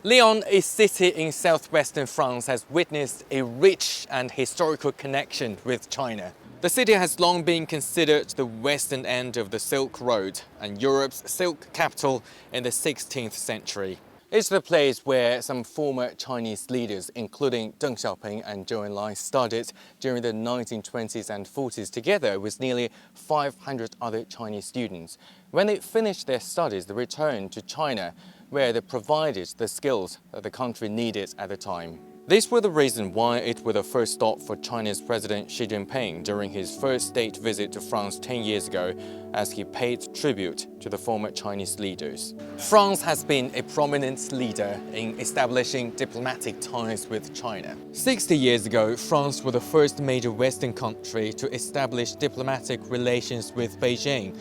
Lyon, a city in southwestern France, has witnessed a rich and historical connection with China. The city has long been considered the western end of the Silk Road and Europe's silk capital in the 16th century. It's the place where some former Chinese leaders, including Deng Xiaoping and Zhou Enlai, studied during the 1920s and 40s together with nearly 500 other Chinese students. When they finished their studies, they returned to China, where they provided the skills that the country needed at the time. These were the reason why it was the first stop for China's President Xi Jinping during his first state visit to France 10 years ago, as he paid tribute to the former Chinese leaders. France has been a prominent leader in establishing diplomatic ties with China. 60 years ago, France was the first major Western country to establish diplomatic relations with Beijing,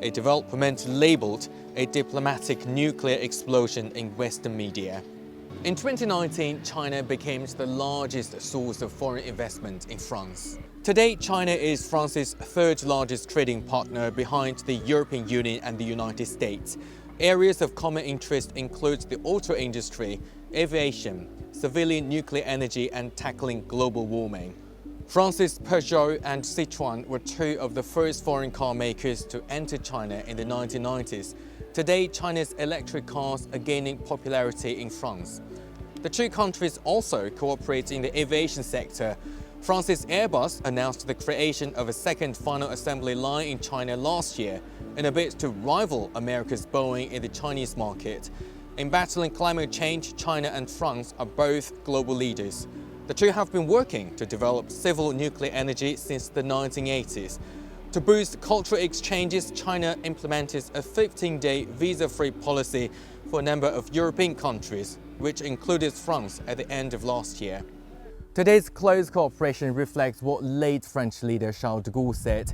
a development labeled a diplomatic nuclear explosion in Western media. In 2019, China became the largest source of foreign investment in France. Today, China is France's third largest trading partner behind the European Union and the United States. Areas of common interest include the auto industry, aviation, civilian nuclear energy, and tackling global warming. France's Peugeot and Citroën were two of the first foreign car makers to enter China in the 1990s. Today, China's electric cars are gaining popularity in France. The two countries also cooperate in the aviation sector. France's Airbus announced the creation of a second final assembly line in China last year in a bid to rival America's Boeing in the Chinese market. In battling climate change, China and France are both global leaders. The two have been working to develop civil nuclear energy since the 1980s. To boost cultural exchanges, China implemented a 15-day visa-free policy for a number of European countries, which included France at the end of last year. Today's close cooperation reflects what late French leader Charles de Gaulle said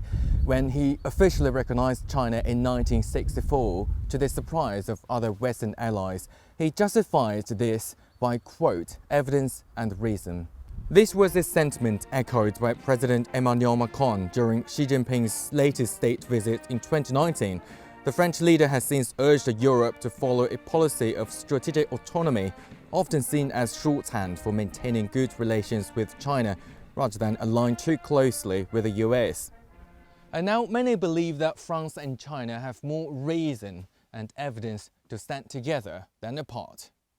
when he officially recognized China in 1964, to the surprise of other Western allies. He justified this by, quote, evidence and reason. This was a sentiment echoed by President Emmanuel Macron during Xi Jinping's latest state visit in 2019. The French leader has since urged Europe to follow a policy of strategic autonomy, often seen as shorthand for maintaining good relations with China, rather than align too closely with the US. And now many believe that France and China have more reason and evidence to stand together than apart.